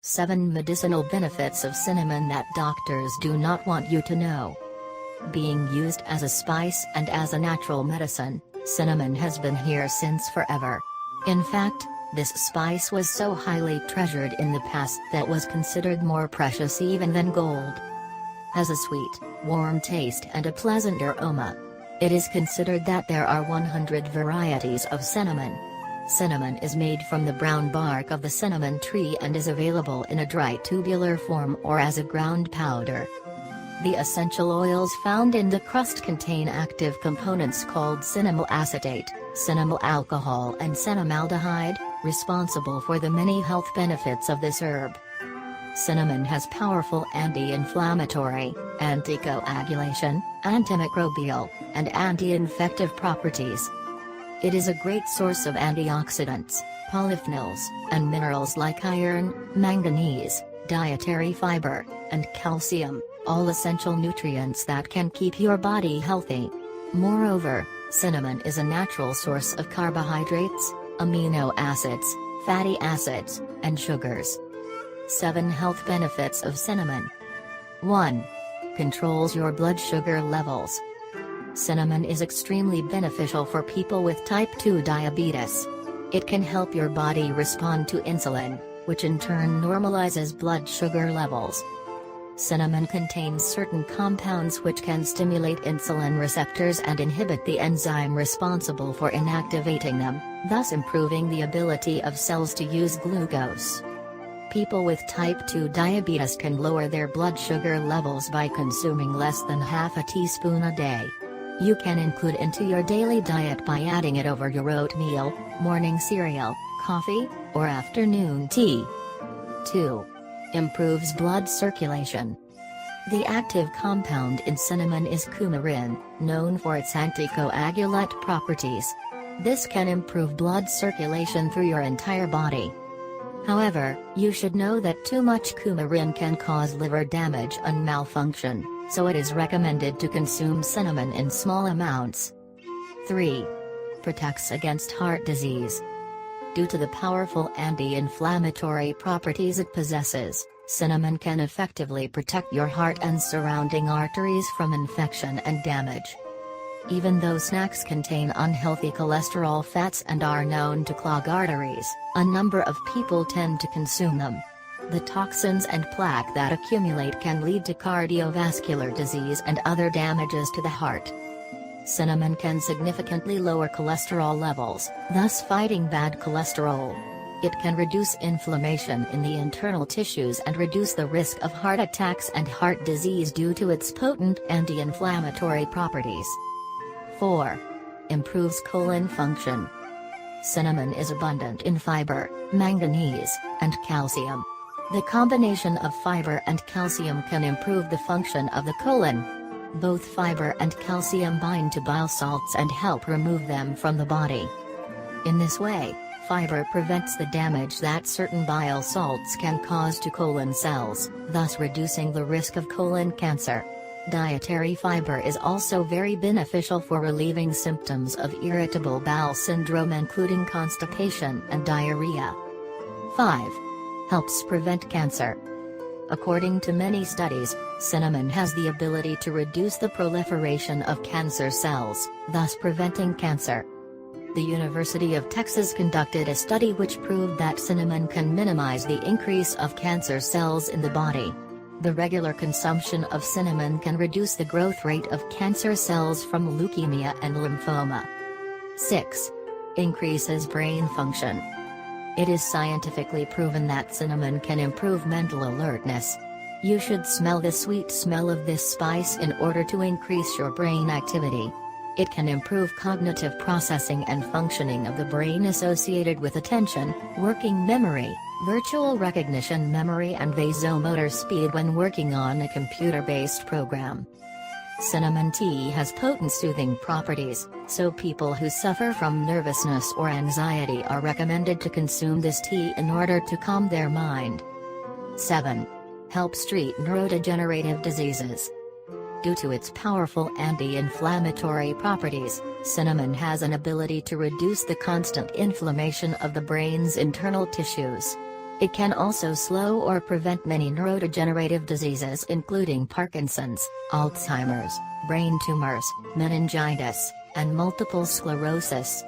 7 medicinal benefits of cinnamon that doctors do not want you to know. Being used as a spice and as a natural medicine, cinnamon has been here since forever. In fact, this spice was so highly treasured in the past that was considered more precious even than gold. Has a sweet, warm taste and a pleasant aroma. It is considered that there are 100 varieties of cinnamon. Cinnamon is made from the brown bark of the cinnamon tree and is available in a dry tubular form or as a ground powder. The essential oils found in the crust contain active components called cinnamyl acetate, cinnamyl alcohol and cinnamaldehyde, responsible for the many health benefits of this herb. Cinnamon has powerful anti-inflammatory, anticoagulation, antimicrobial, and anti-infective properties. It is a great source of antioxidants, polyphenols, and minerals like iron, manganese, dietary fiber, and calcium, all essential nutrients that can keep your body healthy. Moreover, cinnamon is a natural source of carbohydrates, amino acids, fatty acids, and sugars. 7 health benefits of cinnamon. 1. Controls your blood sugar levels. Cinnamon is extremely beneficial for people with type 2 diabetes. It can help your body respond to insulin, which in turn normalizes blood sugar levels. Cinnamon contains certain compounds which can stimulate insulin receptors and inhibit the enzyme responsible for inactivating them, thus improving the ability of cells to use glucose. People with type 2 diabetes can lower their blood sugar levels by consuming less than half a teaspoon a day. You can include into your daily diet by adding it over your oatmeal, morning cereal, coffee, or afternoon tea. 2. Improves blood circulation. The active compound in cinnamon is coumarin, known for its anticoagulant properties. This can improve blood circulation through your entire body. However, you should know that too much coumarin can cause liver damage and malfunction, so it is recommended to consume cinnamon in small amounts. 3. Protects against heart disease. Due to the powerful anti-inflammatory properties it possesses, cinnamon can effectively protect your heart and surrounding arteries from infection and damage. Even though snacks contain unhealthy cholesterol fats and are known to clog arteries, a number of people tend to consume them. The toxins and plaque that accumulate can lead to cardiovascular disease and other damages to the heart. Cinnamon can significantly lower cholesterol levels, thus fighting bad cholesterol. It can reduce inflammation in the internal tissues and reduce the risk of heart attacks and heart disease due to its potent anti-inflammatory properties. 4. Improves colon function. Cinnamon is abundant in fiber, manganese, and calcium. The combination of fiber and calcium can improve the function of the colon. Both fiber and calcium bind to bile salts and help remove them from the body. In this way, fiber prevents the damage that certain bile salts can cause to colon cells, thus reducing the risk of colon cancer. Dietary fiber is also very beneficial for relieving symptoms of irritable bowel syndrome including constipation and diarrhea. 5. Helps prevent cancer. According to many studies, cinnamon has the ability to reduce the proliferation of cancer cells, thus preventing cancer. The University of Texas conducted a study which proved that cinnamon can minimize the increase of cancer cells in the body. The regular consumption of cinnamon can reduce the growth rate of cancer cells from leukemia and lymphoma. 6. Increases brain function. It is scientifically proven that cinnamon can improve mental alertness. You should smell the sweet smell of this spice in order to increase your brain activity. It can improve cognitive processing and functioning of the brain associated with attention, working memory, virtual recognition memory and vasomotor speed when working on a computer-based program. Cinnamon tea has potent soothing properties, so people who suffer from nervousness or anxiety are recommended to consume this tea in order to calm their mind. 7. Helps treat neurodegenerative diseases. Due to its powerful anti-inflammatory properties, cinnamon has an ability to reduce the constant inflammation of the brain's internal tissues. It can also slow or prevent many neurodegenerative diseases including Parkinson's, Alzheimer's, brain tumors, meningitis, and multiple sclerosis.